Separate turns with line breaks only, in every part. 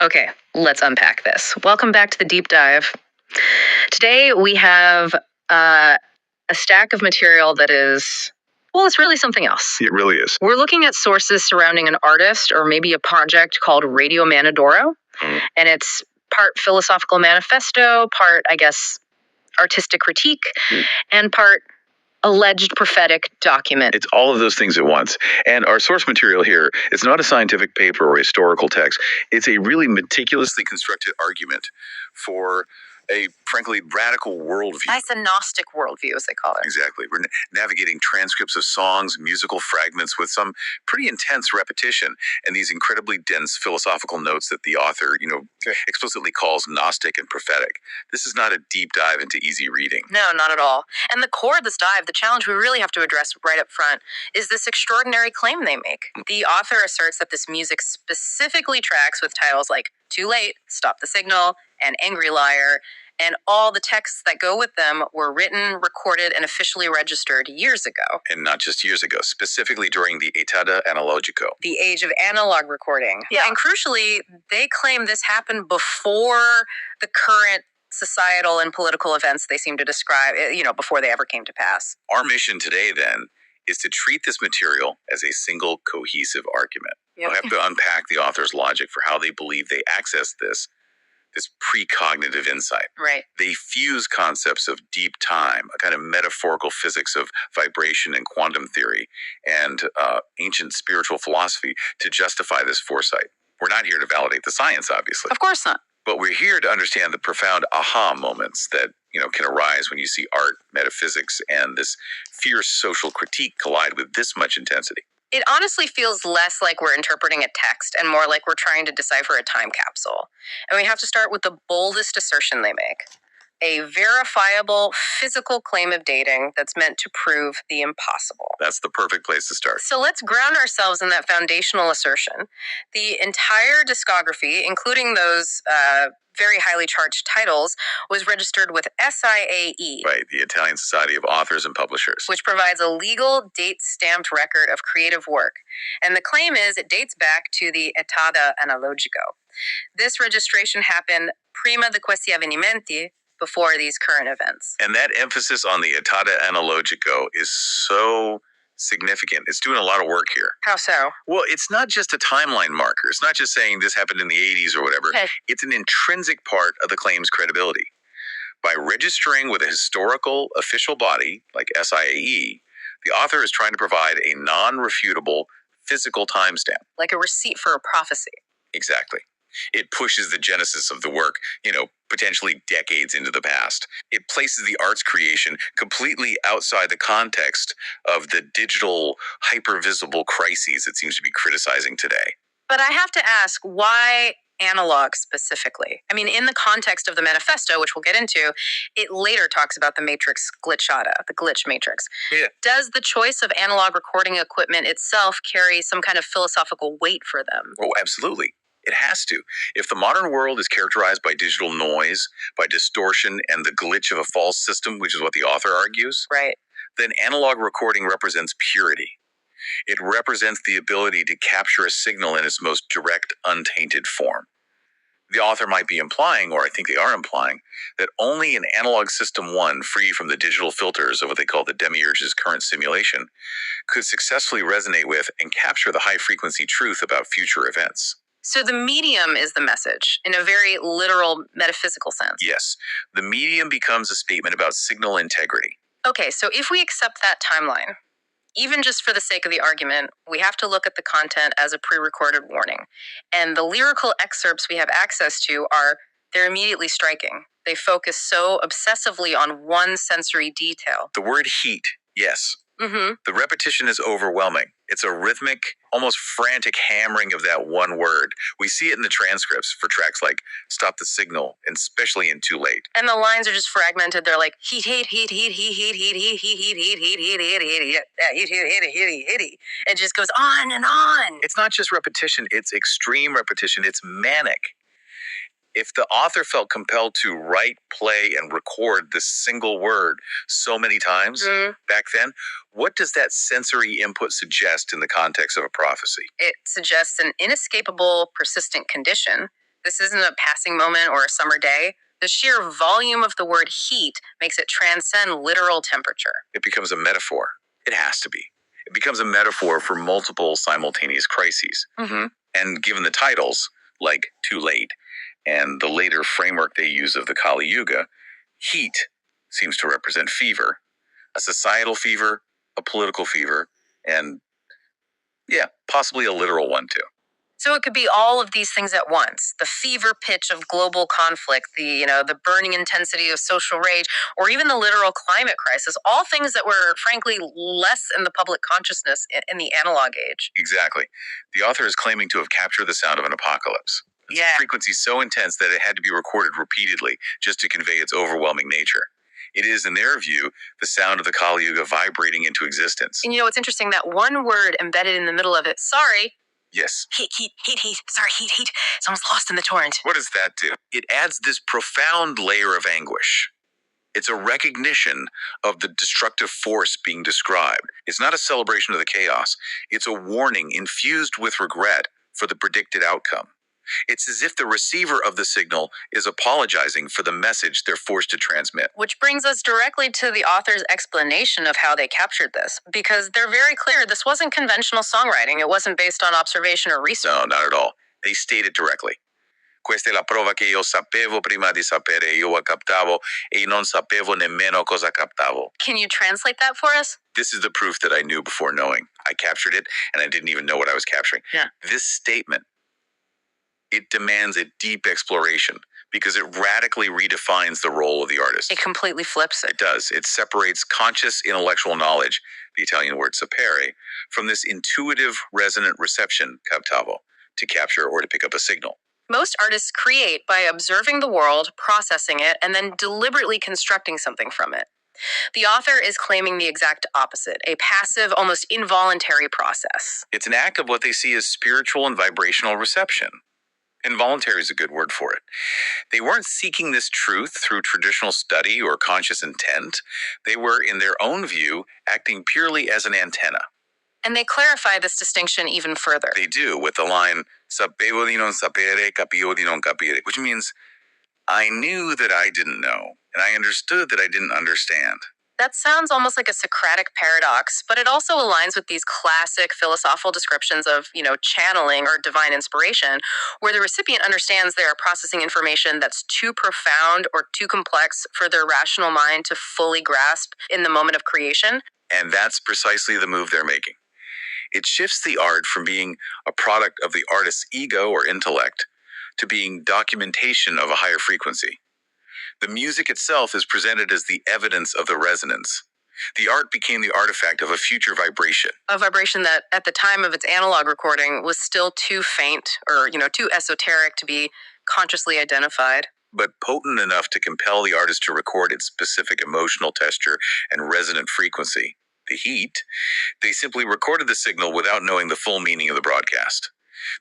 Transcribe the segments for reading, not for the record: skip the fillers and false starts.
Okay, let's unpack this. Welcome back to the deep dive. Today we have a stack of material that is, well, it's really something else.
It really is.
We're looking at sources surrounding an artist or maybe a project called Radio-Mannadoro, and it's part philosophical manifesto, part, I guess, artistic critique, and part alleged prophetic document.
It's all of those things at once. And our source material here is not a scientific paper or historical text. It's a really meticulously constructed argument for a, frankly, radical worldview.
Nice, a Gnostic worldview, as they call it.
Exactly. We're navigating transcripts of songs, musical fragments with some pretty intense repetition, and these incredibly dense philosophical notes that the author, explicitly calls Gnostic and prophetic. This is not a deep dive into easy reading.
No, not at all. And the core of this dive, the challenge we really have to address right up front, is this extraordinary claim they make. The author asserts that this music specifically tracks with titles like Too Late, Stop the Signal, and Angry Liar, and all the texts that go with them were written, recorded, and officially registered years ago.
And not just years ago, specifically during the Età Analogico.
The age of analog recording.
Yeah.
And crucially, they claim this happened before the current societal and political events they seem to describe, before they ever came to pass.
Our mission today, then, is to treat this material as a single cohesive argument.
Yep.
We'll have to unpack the author's logic for how they believe they access this precognitive insight.
Right.
They fuse concepts of deep time, a kind of metaphorical physics of vibration and quantum theory, and ancient spiritual philosophy to justify this foresight. We're not here to validate the science, obviously.
Of course not.
But we're here to understand the profound aha moments that can arise when you see art, metaphysics, and this fierce social critique collide with this much intensity.
It honestly feels less like we're interpreting a text and more like we're trying to decipher a time capsule. And we have to start with the boldest assertion they make. A verifiable physical claim of dating that's meant to prove the impossible.
That's the perfect place to start.
So let's ground ourselves in that foundational assertion. The entire discography, including those very highly charged titles, was registered with SIAE.
Right, the Italian Society of Authors and Publishers.
Which provides a legal date-stamped record of creative work. And the claim is it dates back to the Età Analogico. This registration happened prima di questi avvenimenti, before these current events.
And that emphasis on the Età Analogico is so significant. It's doing a lot of work here.
How so?
Well, it's not just a timeline marker. It's not just saying this happened in the 80s or whatever.
Okay.
It's an intrinsic part of the claim's credibility. By registering with a historical official body like SIAE, the author is trying to provide a non-refutable physical timestamp.
Like a receipt for a prophecy.
Exactly. It pushes the genesis of the work, potentially decades into the past. It places the art's creation completely outside the context of the digital, hyper-visible crises it seems to be criticizing today.
But I have to ask, why analog specifically? I mean, in the context of the manifesto, which we'll get into, it later talks about the matrix glitchata, the glitch matrix.
Yeah.
Does the choice of analog recording equipment itself carry some kind of philosophical weight for them?
Oh, absolutely. It has to. If the modern world is characterized by digital noise, by distortion, and the glitch of a false system, which is what the author argues,
right,
then analog recording represents purity. It represents the ability to capture a signal in its most direct, untainted form. The author might be implying, or I think they are implying, that only an analog system one, free from the digital filters of what they call the demiurge's current simulation, could successfully resonate with and capture the high-frequency truth about future events.
So the medium is the message, in a very literal, metaphysical sense.
Yes. The medium becomes a statement about signal integrity.
Okay, so if we accept that timeline, even just for the sake of the argument, we have to look at the content as a pre-recorded warning. And the lyrical excerpts we have access to they're immediately striking. They focus so obsessively on one sensory detail.
The word heat, yes.
Mm-hmm.
The repetition is overwhelming. It's a rhythmic, almost frantic hammering of that one word. We see it in the transcripts for tracks like Stop the Signal, and especially in Too Late.
And the lines are just fragmented. They're like heat, heat, heat, heat, heat, heat, heat, heat, heat, heat, heat, heat, heat, heat, heat, heat, heat, heat. It just goes on and on.
It's not just repetition, it's extreme repetition. It's manic. If the author felt compelled to write, play, and record this single word so many times back then, what does that sensory input suggest in the context of a prophecy?
It suggests an inescapable, persistent condition, This isn't a passing moment or a summer day. The sheer volume of the word heat makes it transcend literal temperature.
It becomes a metaphor. It has to be. It becomes a metaphor for multiple simultaneous crises.
Mm-hmm.
And given the titles, like Too Late, and the later framework they use of the Kali Yuga, heat seems to represent fever, a societal fever, a political fever, and possibly a literal one too.
So it could be all of these things at once. The fever pitch of global conflict, the burning intensity of social rage, or even the literal climate crisis, all things that were frankly less in the public consciousness in the analog age.
Exactly. The author is claiming to have captured the sound of an apocalypse. It's a frequency so intense that it had to be recorded repeatedly just to convey its overwhelming nature. It is, in their view, the sound of the Kali Yuga vibrating into existence.
And it's interesting, that one word embedded in the middle of it, sorry.
Yes.
Heat. Sorry, heat. It's almost lost in the torrent.
What does that do? It adds this profound layer of anguish. It's a recognition of the destructive force being described. It's not a celebration of the chaos. It's a warning infused with regret for the predicted outcome. It's as if the receiver of the signal is apologizing for the message they're forced to transmit.
Which brings us directly to the author's explanation of how they captured this, because they're very clear this wasn't conventional songwriting. It wasn't based on observation or research.
No, not at all. They state it directly. Questa è la prova che io sapevo prima di sapere, io captavo e non sapevo nemmeno cosa captavo.
Can you translate that for us?
This is the proof that I knew before knowing. I captured it, and I didn't even know what I was capturing.
Yeah.
This statement, it demands a deep exploration because it radically redefines the role of the artist.
It completely flips it.
It does. It separates conscious intellectual knowledge, the Italian word sapere, from this intuitive resonant reception, captavo, to capture or to pick up a signal.
Most artists create by observing the world, processing it, and then deliberately constructing something from it. The author is claiming the exact opposite, a passive, almost involuntary process.
It's an act of what they see as spiritual and vibrational reception. Involuntary is a good word for it. They weren't seeking this truth through traditional study or conscious intent. They were, in their own view, acting purely as an antenna.
And they clarify this distinction even further.
They do, with the line, sapevo di non sapere, capivo di non capire, which means, I knew that I didn't know, and I understood that I didn't understand.
That sounds almost like a Socratic paradox, but it also aligns with these classic philosophical descriptions of, channeling or divine inspiration, where the recipient understands they are processing information that's too profound or too complex for their rational mind to fully grasp in the moment of creation.
And that's precisely the move they're making. It shifts the art from being a product of the artist's ego or intellect to being documentation of a higher frequency. The music itself is presented as the evidence of the resonance. The art became the artifact of a future vibration.
A vibration that, at the time of its analog recording, was still too faint or, too esoteric to be consciously identified.
But potent enough to compel the artist to record its specific emotional texture and resonant frequency. The heat, they simply recorded the signal without knowing the full meaning of the broadcast.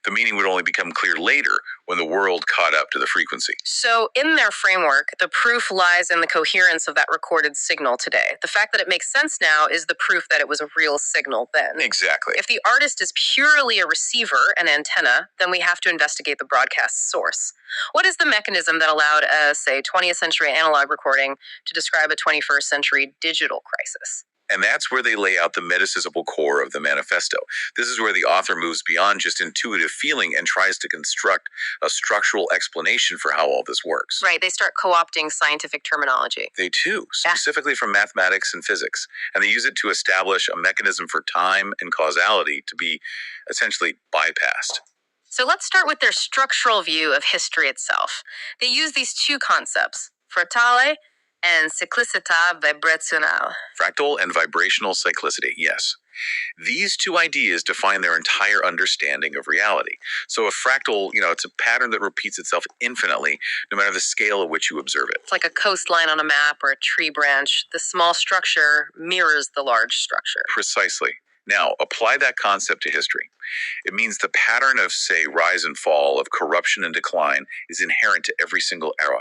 The meaning would only become clear later when the world caught up to the frequency.
So in their framework, the proof lies in the coherence of that recorded signal today. The fact that it makes sense now is the proof that it was a real signal then.
Exactly.
If the artist is purely a receiver, an antenna, then we have to investigate the broadcast source. What is the mechanism that allowed a, say, 20th century analog recording to describe a 21st century digital crisis?
And that's where they lay out the metaphysical core of the manifesto. This is where the author moves beyond just intuitive feeling and tries to construct a structural explanation for how all this works.
Right, they start co-opting scientific terminology.
They do, specifically from mathematics and physics. And they use it to establish a mechanism for time and causality to be essentially bypassed.
So let's start with their structural view of history itself. They use these two concepts, fratale and cyclicità vibrazionale.
Fractal and vibrational cyclicity, yes. These two ideas define their entire understanding of reality. So a fractal, it's a pattern that repeats itself infinitely, no matter the scale at which you observe it.
It's like a coastline on a map or a tree branch. The small structure mirrors the large structure.
Precisely. Now, apply that concept to history. It means the pattern of, say, rise and fall, of corruption and decline, is inherent to every single era.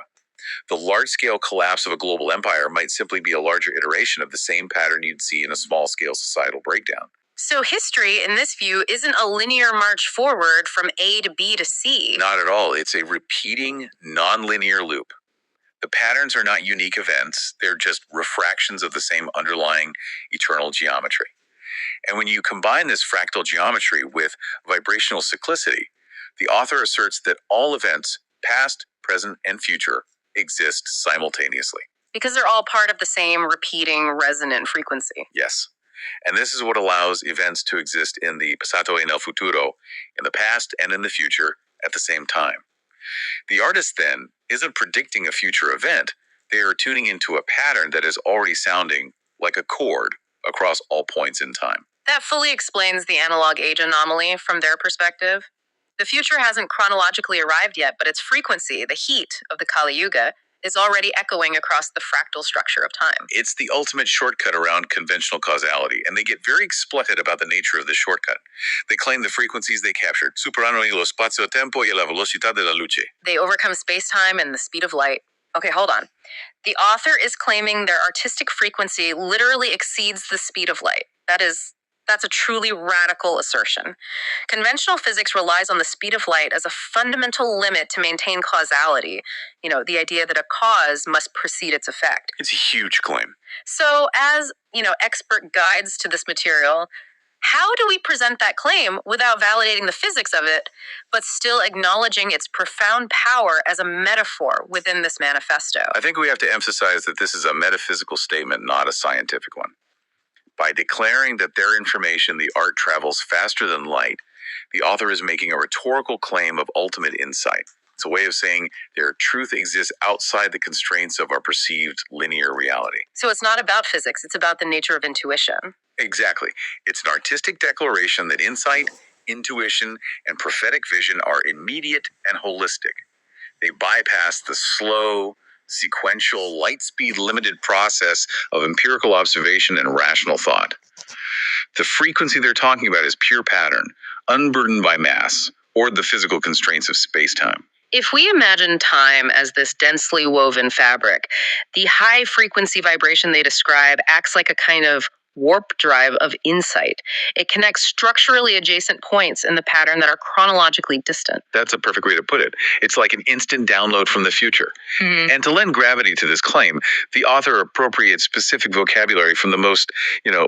The large-scale collapse of a global empire might simply be a larger iteration of the same pattern you'd see in a small-scale societal breakdown.
So history, in this view, isn't a linear march forward from A to B to C.
Not at all. It's a repeating, non-linear loop. The patterns are not unique events. They're just refractions of the same underlying eternal geometry. And when you combine this fractal geometry with vibrational cyclicity, the author asserts that all events, past, present, and future, exist simultaneously.
Because they're all part of the same repeating resonant frequency.
Yes. And this is what allows events to exist in the passato e nel futuro, in the past and in the future, at the same time. The artist then isn't predicting a future event. They are tuning into a pattern that is already sounding like a chord across all points in time.
That fully explains the analog age anomaly from their perspective. The future hasn't chronologically arrived yet, but its frequency, the heat of the Kali Yuga, is already echoing across the fractal structure of time.
It's the ultimate shortcut around conventional causality, and they get very explicit about the nature of the shortcut. They claim the frequencies they captured, superano lo spazio-tempo e la velocità della luce.
They overcome space-time and the speed of light. Okay, hold on. The author is claiming their artistic frequency literally exceeds the speed of light. That's a truly radical assertion. Conventional physics relies on the speed of light as a fundamental limit to maintain causality. The idea that a cause must precede its effect.
It's a huge claim.
So, as, expert guides to this material, how do we present that claim without validating the physics of it, but still acknowledging its profound power as a metaphor within this manifesto?
I think we have to emphasize that this is a metaphysical statement, not a scientific one. By declaring that their information, the art, travels faster than light, the author is making a rhetorical claim of ultimate insight. It's a way of saying their truth exists outside the constraints of our perceived linear reality.
So it's not about physics, it's about the nature of intuition.
Exactly. It's an artistic declaration that insight, intuition, and prophetic vision are immediate and holistic. They bypass the slow, sequential, light-speed limited process of empirical observation and rational thought. The frequency they're talking about is pure pattern, unburdened by mass, or the physical constraints of space-time.
If we imagine time as this densely woven fabric, the high-frequency vibration they describe acts like a kind of warp drive of insight. It connects structurally adjacent points in the pattern that are chronologically distant.
That's a perfect way to put it. It's like an instant download from the future. Mm-hmm. And to lend gravity to this claim, the author appropriates specific vocabulary from the most,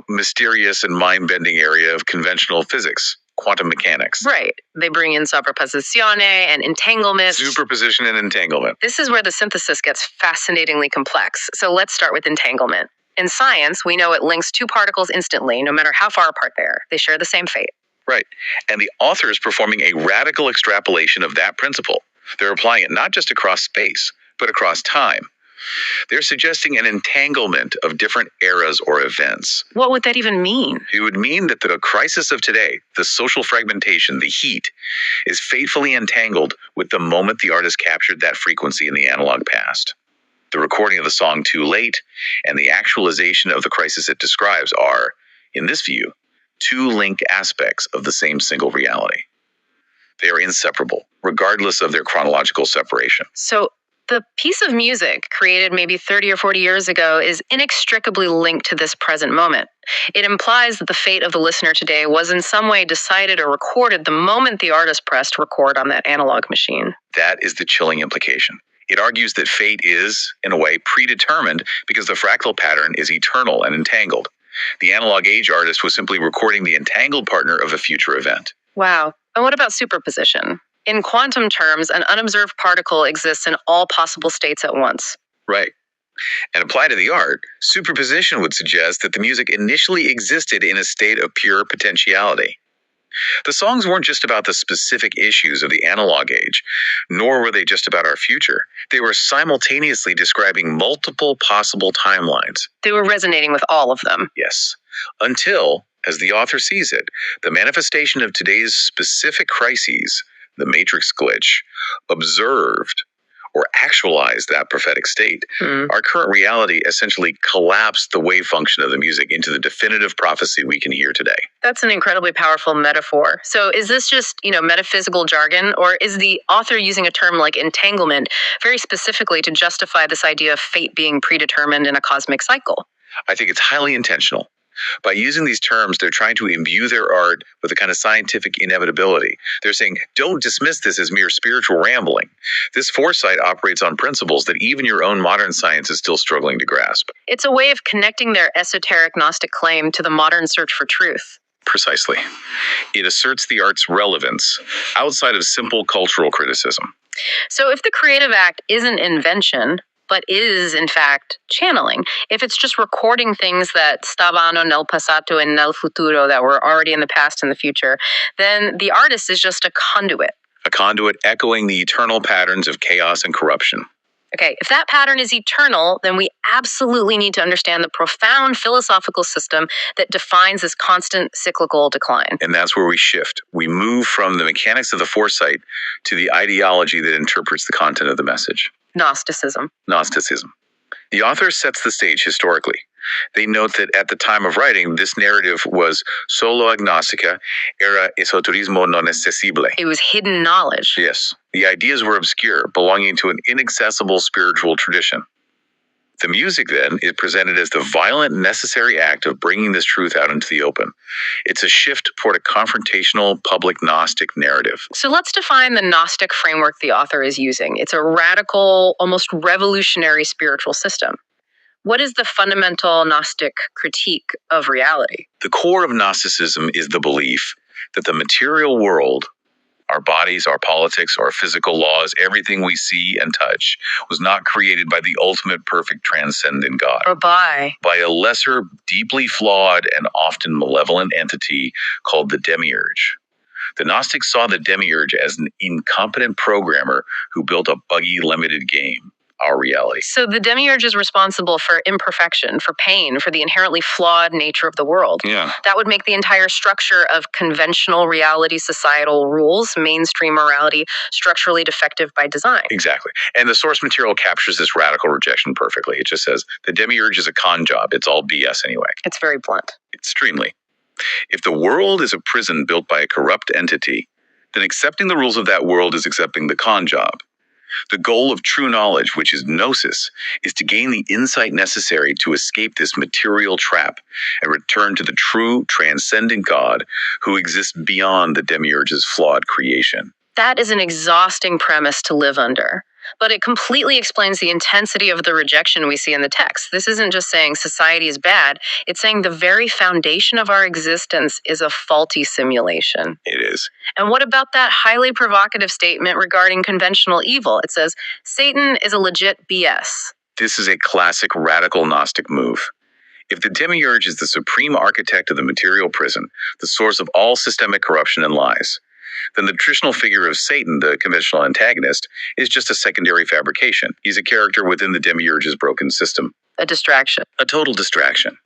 mysterious and mind-bending area of conventional physics, quantum mechanics.
Right. They bring in sovrapposizione and entanglement.
Superposition and entanglement.
This is where the synthesis gets fascinatingly complex. So let's start with entanglement. In science, we know it links two particles instantly, no matter how far apart they are. They share the same fate.
Right. And the author is performing a radical extrapolation of that principle. They're applying it not just across space, but across time. They're suggesting an entanglement of different eras or events.
What would that even mean?
It would mean that the crisis of today, the social fragmentation, the heat, is fatefully entangled with the moment the artist captured that frequency in the analog past. The recording of the song Too Late and the actualization of the crisis it describes are, in this view, two linked aspects of the same single reality. They are inseparable, regardless of their chronological separation.
So the piece of music created maybe 30 or 40 years ago is inextricably linked to this present moment. It implies that the fate of the listener today was in some way decided or recorded the moment the artist pressed record on that analog machine.
That is the chilling implication. It argues that fate is, in a way, predetermined because the fractal pattern is eternal and entangled. The analog age artist was simply recording the entangled partner of a future event.
Wow. And what about superposition? In quantum terms, an unobserved particle exists in all possible states at once.
Right. And applied to the art, superposition would suggest that the music initially existed in a state of pure potentiality. The songs weren't just about the specific issues of the analog age, nor were they just about our future. They were simultaneously describing multiple possible timelines.
They were resonating with all of them.
Yes. Until, as the author sees it, the manifestation of today's specific crises, the matrix glitch, observed or actualized that prophetic state, our current reality essentially collapsed the wave function of the music into the definitive prophecy we can hear today.
That's an incredibly powerful metaphor. So is this just, metaphysical jargon, or is the author using a term like entanglement very specifically to justify this idea of fate being predetermined in a cosmic cycle?
I think it's highly intentional. By using these terms, they're trying to imbue their art with a kind of scientific inevitability. They're saying, don't dismiss this as mere spiritual rambling. This foresight operates on principles that even your own modern science is still struggling to grasp.
It's a way of connecting their esoteric Gnostic claim to the modern search for truth.
Precisely. It asserts the art's relevance outside of simple cultural criticism.
So if the creative act isn't invention, but is, in fact, channeling, if it's just recording things that stavano nel passato e nel futuro, that were already in the past and the future, then the artist is just a conduit.
A conduit echoing the eternal patterns of chaos and corruption.
Okay, if that pattern is eternal, then we absolutely need to understand the profound philosophical system that defines this constant cyclical decline.
And that's where we shift. We move from the mechanics of the foresight to the ideology that interprets the content of the message.
Gnosticism.
Gnosticism. The author sets the stage historically. They note that at the time of writing, this narrative was solo agnostica, era esoterismo non accessibile.
It was hidden knowledge.
Yes, the ideas were obscure, belonging to an inaccessible spiritual tradition. The music, then, is presented as the violent, necessary act of bringing this truth out into the open. It's a shift toward a confrontational, public Gnostic narrative.
So let's define the Gnostic framework the author is using. It's a radical, almost revolutionary spiritual system. What is the fundamental Gnostic critique of reality?
The core of Gnosticism is the belief that the material world, our bodies, our politics, our physical laws, everything we see and touch, was not created by the ultimate perfect transcendent God.
Or by
a lesser, deeply flawed, and often malevolent entity called the demiurge. The Gnostics saw the demiurge as an incompetent programmer who built a buggy, limited game, our reality.
So the demiurge is responsible for imperfection, for pain, for the inherently flawed nature of the world.
Yeah.
That would make the entire structure of conventional reality, societal rules, mainstream morality, structurally defective by design.
Exactly. And the source material captures this radical rejection perfectly. It just says, the demiurge is a con job. It's all BS anyway.
It's very blunt.
Extremely. If the world is a prison built by a corrupt entity, then accepting the rules of that world is accepting the con job. The goal of true knowledge, which is gnosis, is to gain the insight necessary to escape this material trap and return to the true, transcendent God who exists beyond the demiurge's flawed creation.
That is an exhausting premise to live under, but it completely explains the intensity of the rejection we see in the text. This isn't just saying society is bad, it's saying the very foundation of our existence is a faulty simulation.
It is.
And what about that highly provocative statement regarding conventional evil? It says, Satan is a legit BS.
This is a classic radical Gnostic move. If the demiurge is the supreme architect of the material prison, the source of all systemic corruption and lies, then the traditional figure of Satan, the conventional antagonist, is just a secondary fabrication. He's a character within the demiurge's broken system.
A distraction.
A total distraction.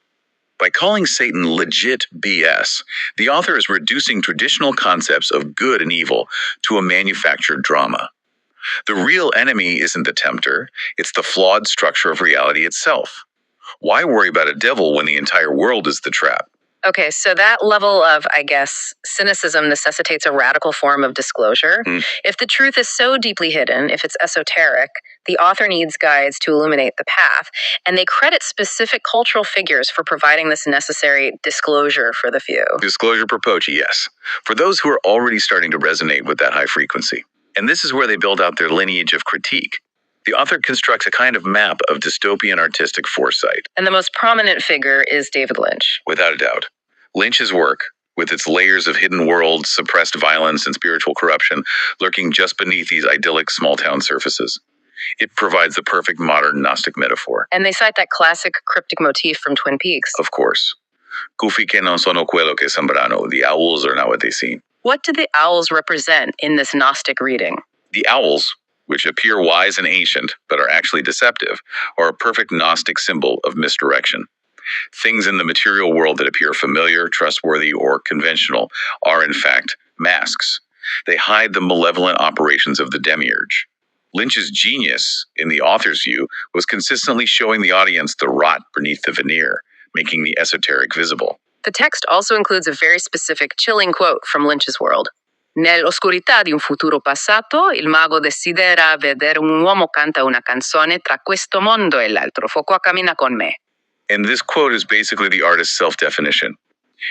By calling Satan legit BS, the author is reducing traditional concepts of good and evil to a manufactured drama. The real enemy isn't the tempter, it's the flawed structure of reality itself. Why worry about a devil when the entire world is the trap?
Okay, so that level of, I guess, cynicism necessitates a radical form of disclosure. If the truth is so deeply hidden, if it's esoteric, the author needs guides to illuminate the path, and they credit specific cultural figures for providing this necessary disclosure for the few.
Disclosure per poche, yes. For those who are already starting to resonate with that high frequency. And this is where they build out their lineage of critique. The author constructs a kind of map of dystopian artistic foresight.
And the most prominent figure is David Lynch.
Without a doubt. Lynch's work, with its layers of hidden worlds, suppressed violence, and spiritual corruption, lurking just beneath these idyllic small-town surfaces. It provides the perfect modern Gnostic metaphor.
And they cite that classic cryptic motif from Twin Peaks.
Of course. Cufi que non sono quello che sembrano. The owls are not what they seem.
What do the owls represent in this Gnostic reading?
The owls, which appear wise and ancient, but are actually deceptive, are a perfect Gnostic symbol of misdirection. Things in the material world that appear familiar, trustworthy, or conventional are, in fact, masks. They hide the malevolent operations of the demiurge. Lynch's genius, in the author's view, was consistently showing the audience the rot beneath the veneer, making the esoteric visible.
The text also includes a very specific, chilling quote from Lynch's world. Nell'oscurità di un futuro passato, il mago desidera vedere un uomo canta una canzone tra questo mondo e l'altro. Fuoco cammina con me.
And this quote is basically the artist's self-definition.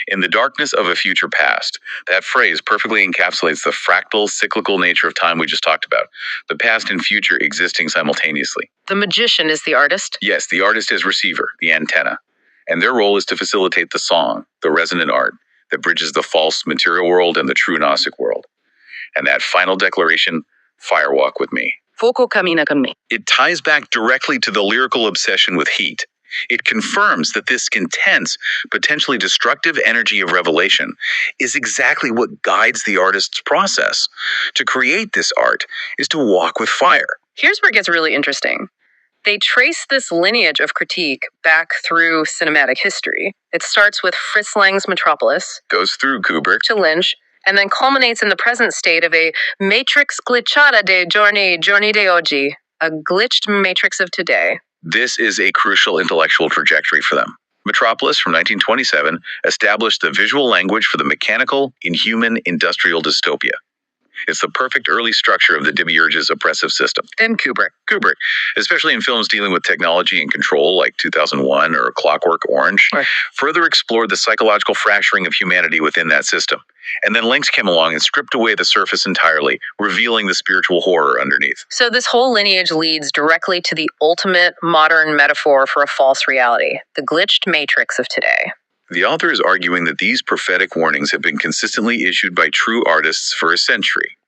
In the darkness of a future past. That phrase perfectly encapsulates the fractal, cyclical nature of time we just talked about. The past and future existing simultaneously.
The magician is the artist?
Yes, the artist as receiver, the antenna. And their role is to facilitate the song, the resonant art, that bridges the false material world and the true Gnostic world. And that final declaration, fire walk with me.
Fuoco camina con me.
It ties back directly to the lyrical obsession with heat. It confirms that this intense, potentially destructive energy of revelation is exactly what guides the artist's process. To create this art is to walk with fire.
Here's where it gets really interesting. They trace this lineage of critique back through cinematic history. It starts with Fritz Lang's Metropolis,
Goes through Kubrick,
to Lynch, and then culminates in the present state of a matrix glitchata de giorni de oggi, a glitched matrix of today.
This is a crucial intellectual trajectory for them. Metropolis from 1927 established the visual language for the mechanical, inhuman, industrial dystopia. It's the perfect early structure of the demiurge's oppressive system.
Then Kubrick,
especially in films dealing with technology and control like 2001 or Clockwork Orange,
Right.
further explored the psychological fracturing of humanity within that system. And then Lynch came along and stripped away the surface entirely, revealing the spiritual horror underneath.
So this whole lineage leads directly to the ultimate modern metaphor for a false reality, the glitched matrix of today.
The author is arguing that these prophetic warnings have been consistently issued by true artists for a century.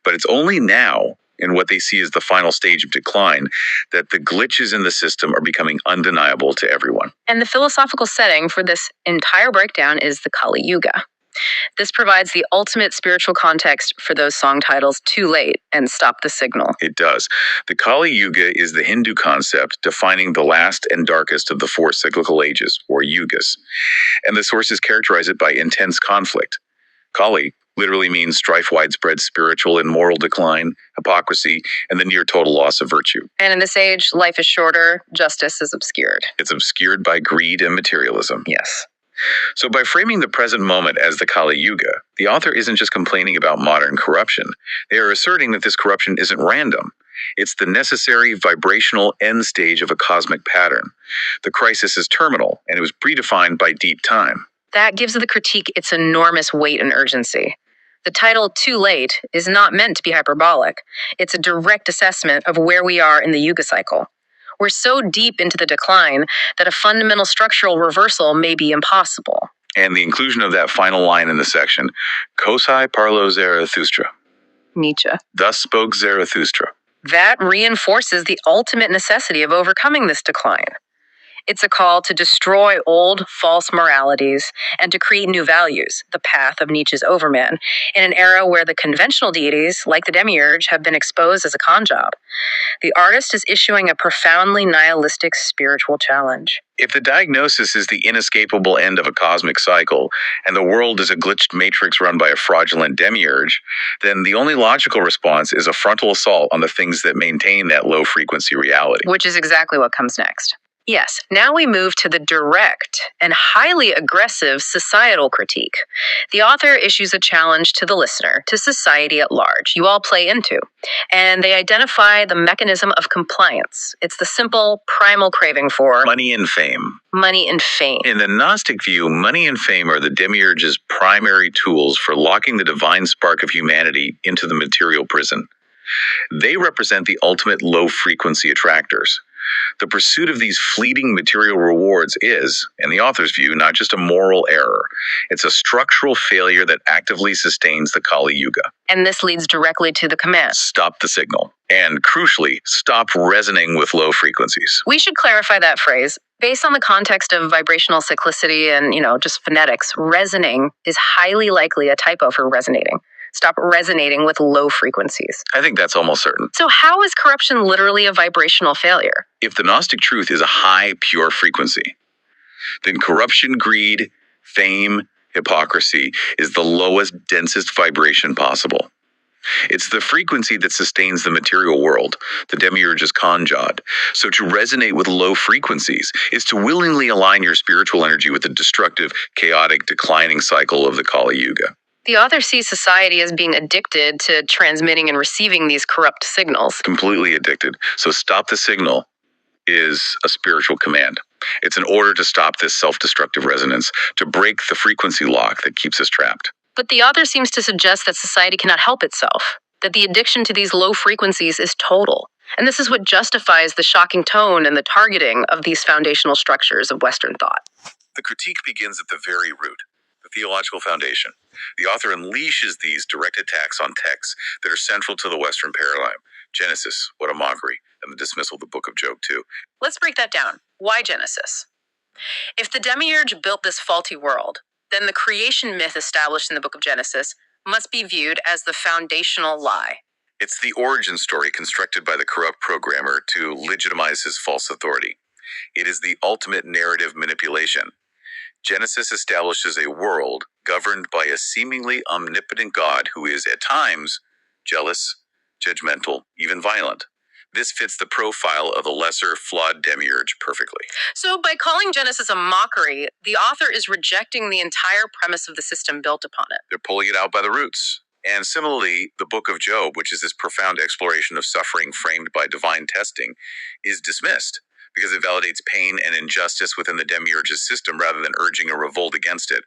But it's only now, in what they see as the final stage of decline, that the glitches in the system are becoming undeniable to everyone.
And the philosophical setting for this entire breakdown is the Kali Yuga. This provides the ultimate spiritual context for those song titles Too Late and Stop the Signal.
It does. The Kali Yuga is the Hindu concept defining the last and darkest of the four cyclical ages, or yugas. And the sources characterize it by intense conflict. Kali literally means strife, widespread spiritual and moral decline, hypocrisy, and the near total loss of virtue.
And in this age, life is shorter, justice is obscured.
It's obscured by greed and materialism.
Yes.
So by framing the present moment as the Kali Yuga, the author isn't just complaining about modern corruption. They are asserting that this corruption isn't random. It's the necessary vibrational end stage of a cosmic pattern. The crisis is terminal, and it was predefined by deep time.
That gives the critique its enormous weight and urgency. The title Too Late is not meant to be hyperbolic. It's a direct assessment of where we are in the Yuga cycle. We're so deep into the decline that a fundamental structural reversal may be impossible.
And the inclusion of that final line in the section, Kosai parlo Zarathustra.
Nietzsche.
Thus spoke Zarathustra.
That reinforces the ultimate necessity of overcoming this decline. It's a call to destroy old, false moralities and to create new values, the path of Nietzsche's Overman, in an era where the conventional deities, like the demiurge, have been exposed as a con job. The artist is issuing a profoundly nihilistic spiritual challenge.
If the diagnosis is the inescapable end of a cosmic cycle, and the world is a glitched matrix run by a fraudulent demiurge, then the only logical response is a frontal assault on the things that maintain that low-frequency reality.
Which is exactly what comes next. Yes, now we move to the direct and highly aggressive societal critique. The author issues a challenge to the listener, to society at large, you all play into, and they identify the mechanism of compliance. It's the simple, primal craving for
Money and fame.
money and fame.
In the Gnostic view, money and fame are the demiurge's primary tools for locking the divine spark of humanity into the material prison. They represent the ultimate low-frequency attractors. The pursuit of these fleeting material rewards is, in the author's view, not just a moral error. It's a structural failure that actively sustains the Kali Yuga.
And this leads directly to the command.
Stop the signal. And crucially, stop resonating with low frequencies.
We should clarify that phrase. Based on the context of vibrational cyclicity and, just phonetics, resonating is highly likely a typo for resonating. Stop resonating with low frequencies.
I think that's almost certain.
So how is corruption literally a vibrational failure?
If the Gnostic truth is a high, pure frequency, then corruption, greed, fame, hypocrisy is the lowest, densest vibration possible. It's the frequency that sustains the material world, the demiurge's conjod. So to resonate with low frequencies is to willingly align your spiritual energy with the destructive, chaotic, declining cycle of the Kali Yuga.
The author sees society as being addicted to transmitting and receiving these corrupt signals.
Completely addicted. So stop the signal is a spiritual command. It's an order to stop this self-destructive resonance, to break the frequency lock that keeps us trapped.
But the author seems to suggest that society cannot help itself, that the addiction to these low frequencies is total. And this is what justifies the shocking tone and the targeting of these foundational structures of Western thought.
The critique begins at the very root, the theological foundation. The author unleashes these direct attacks on texts that are central to the Western paradigm. Genesis, what a mockery, and the dismissal of the book of Job too.
Let's break that down. Why Genesis? If the demiurge built this faulty world, then the creation myth established in the book of Genesis must be viewed as the foundational lie.
It's the origin story constructed by the corrupt programmer to legitimize his false authority. It is the ultimate narrative manipulation. Genesis establishes a world governed by a seemingly omnipotent God who is, at times, jealous, judgmental, even violent. This fits the profile of the lesser, flawed demiurge perfectly.
So by calling Genesis a mockery, the author is rejecting the entire premise of the system built upon it.
They're pulling it out by the roots. And similarly, the book of Job, which is this profound exploration of suffering framed by divine testing, is dismissed because it validates pain and injustice within the demiurge's system rather than urging a revolt against it.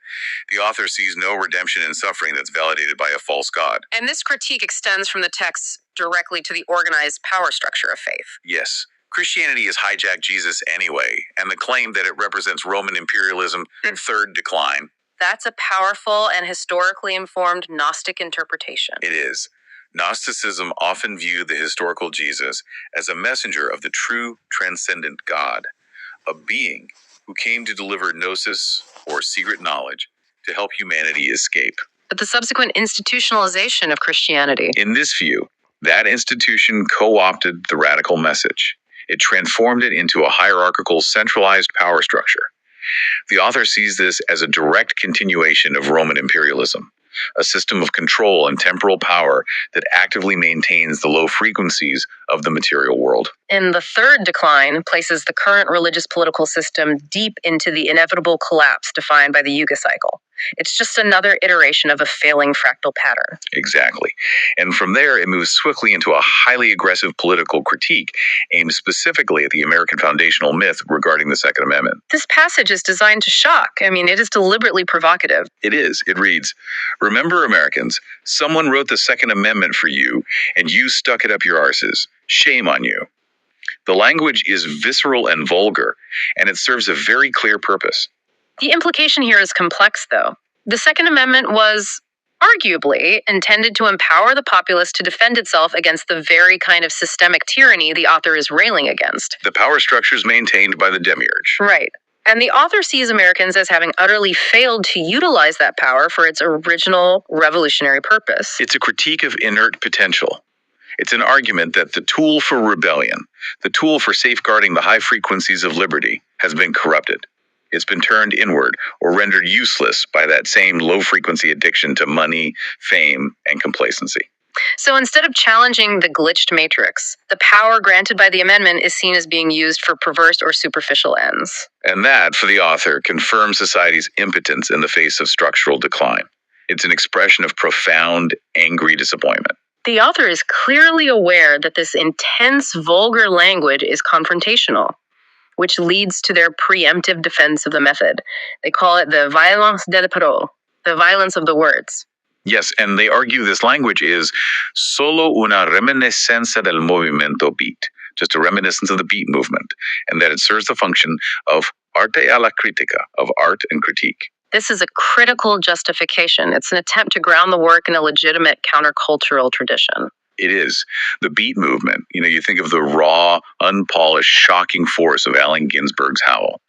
The author sees no redemption in suffering that's validated by a false god.
And this critique extends from the texts directly to the organized power structure of faith.
Yes, Christianity has hijacked Jesus anyway, and the claim that it represents Roman imperialism and third decline.
That's a powerful and historically informed Gnostic interpretation.
It is. Gnosticism often viewed the historical Jesus as a messenger of the true transcendent God, a being who came to deliver gnosis, or secret knowledge, to help humanity escape.
But the subsequent institutionalization of Christianity.
In this view, that institution co-opted the radical message. It transformed it into a hierarchical, centralized power structure. The author sees this as a direct continuation of Roman imperialism, a system of control and temporal power that actively maintains the low frequencies of the material world.
And the third decline places the current religious political system deep into the inevitable collapse defined by the Yuga cycle. It's just another iteration of a failing fractal pattern.
Exactly. And from there, it moves swiftly into a highly aggressive political critique aimed specifically at the American foundational myth regarding the Second Amendment.
This passage is designed to shock. It is deliberately provocative.
It is. It reads, "Remember, Americans, someone wrote the Second Amendment for you, and you stuck it up your arses. Shame on you." The language is visceral and vulgar, and it serves a very clear purpose.
The implication here is complex, though. The Second Amendment was arguably intended to empower the populace to defend itself against the very kind of systemic tyranny the author is railing against.
The power structures maintained by the demiurge.
Right. And the author sees Americans as having utterly failed to utilize that power for its original revolutionary purpose.
It's a critique of inert potential. It's an argument that the tool for rebellion, the tool for safeguarding the high frequencies of liberty, has been corrupted. It's been turned inward or rendered useless by that same low-frequency addiction to money, fame, and complacency.
So instead of challenging the glitched matrix, the power granted by the amendment is seen as being used for perverse or superficial ends.
And that, for the author, confirms society's impotence in the face of structural decline. It's an expression of profound, angry disappointment.
The author is clearly aware that this intense, vulgar language is confrontational, which leads to their preemptive defense of the method. They call it the violence des paroles, the violence of the words.
Yes, and they argue this language is solo una reminiscencia del movimiento beat, just a reminiscence of the beat movement, and that it serves the function of arte alla critica, of art and critique.
This is a critical justification. It's an attempt to ground the work in a legitimate countercultural tradition.
It is. The beat movement, you think of the raw, unpolished, shocking force of Allen Ginsberg's Howl.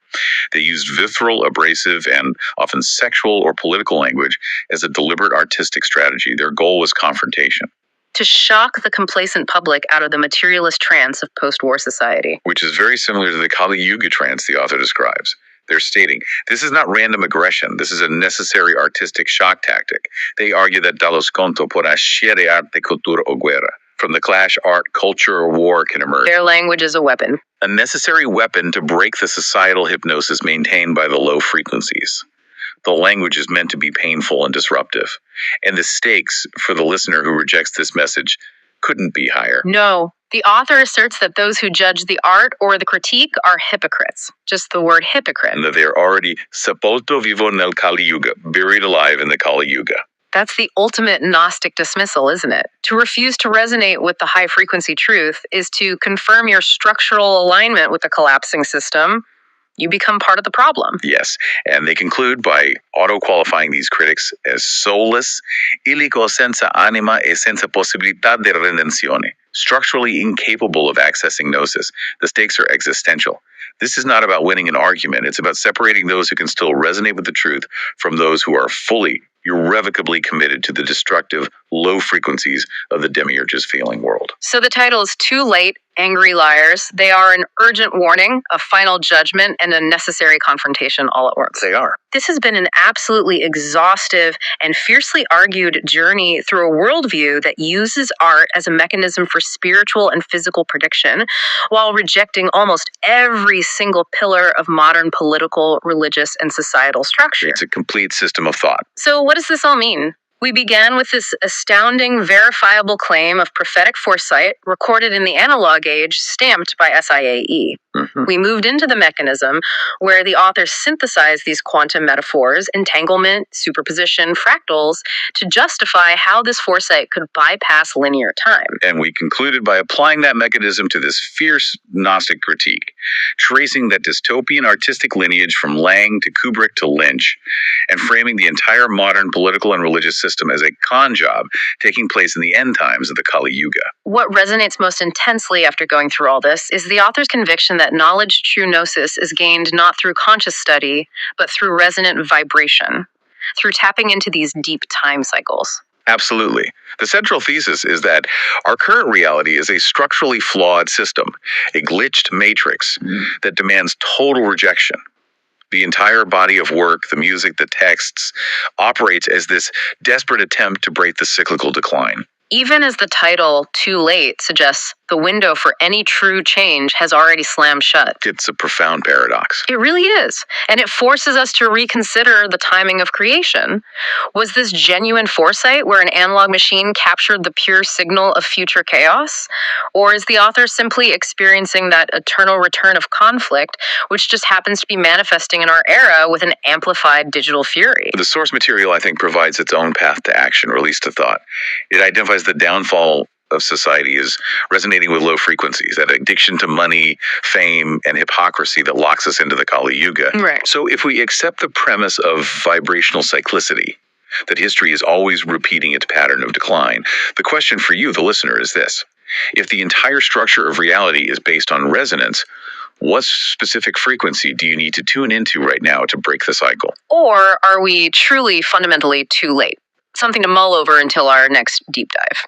They used visceral, abrasive, and often sexual or political language as a deliberate artistic strategy. Their goal was confrontation.
To shock the complacent public out of the materialist trance of post-war society.
Which is very similar to the Kali Yuga trance the author describes. They're stating, this is not random aggression. This is a necessary artistic shock tactic. They argue that dallo sconto por ascere arte, cultura o guerra. From the clash, art, culture, or war can emerge.
Their language is a weapon.
A necessary weapon to break the societal hypnosis maintained by the low frequencies. The language is meant to be painful and disruptive. And the stakes for the listener who rejects this message couldn't be higher.
No. The author asserts that those who judge the art or the critique are hypocrites. Just the word hypocrite.
And that they are already sepolto vivo nel Kali Yuga, buried alive in the Kali Yuga.
That's the ultimate Gnostic dismissal, isn't it? To refuse to resonate with the high-frequency truth is to confirm your structural alignment with the collapsing system. You become part of the problem.
Yes, and they conclude by auto-qualifying these critics as soulless, illico senza anima e senza possibilità di redenzione, structurally incapable of accessing gnosis. The stakes are existential. This is not about winning an argument. It's about separating those who can still resonate with the truth from those who are fully, irrevocably committed to the destructive, low frequencies of the demiurge's feeling world.
So the title is Too Late, Angry Liars. They are an urgent warning, a final judgment, and a necessary confrontation all at once.
They are.
This has been an absolutely exhaustive and fiercely argued journey through a worldview that uses art as a mechanism for spiritual and physical prediction, while rejecting almost every single pillar of modern political, religious, and societal structure.
It's a complete system of thought.
So what does this all mean? We began with this astounding, verifiable claim of prophetic foresight recorded in the analog age, stamped by SIAE.
Mm-hmm.
We moved into the mechanism where the authors synthesized these quantum metaphors, entanglement, superposition, fractals, to justify how this foresight could bypass linear time.
And we concluded by applying that mechanism to this fierce Gnostic critique, tracing that dystopian artistic lineage from Lang to Kubrick to Lynch, and framing the entire modern political and religious system as a con job taking place in the end times of the Kali Yuga.
What resonates most intensely after going through all this is the author's conviction that knowledge true gnosis is gained not through conscious study, but through resonant vibration, through tapping into these deep time cycles.
Absolutely. The central thesis is that our current reality is a structurally flawed system, a glitched matrix that demands total rejection. The entire body of work, the music, the texts, operates as this desperate attempt to break the cyclical decline.
Even as the title, Too Late, suggests, the window for any true change has already slammed shut.
It's a profound paradox.
It really is. And it forces us to reconsider the timing of creation. Was this genuine foresight where an analog machine captured the pure signal of future chaos? Or is the author simply experiencing that eternal return of conflict, which just happens to be manifesting in our era with an amplified digital fury?
The source material, I think, provides its own path to action, or at least to thought. It identifies the downfall of society is resonating with low frequencies, that addiction to money, fame, and hypocrisy that locks us into the Kali Yuga.
Right.
So if we accept the premise of vibrational cyclicity, that history is always repeating its pattern of decline, the question for you, the listener, is this. If the entire structure of reality is based on resonance, what specific frequency do you need to tune into right now to break the cycle?
Or are we truly fundamentally too late? Something to mull over until our next deep dive.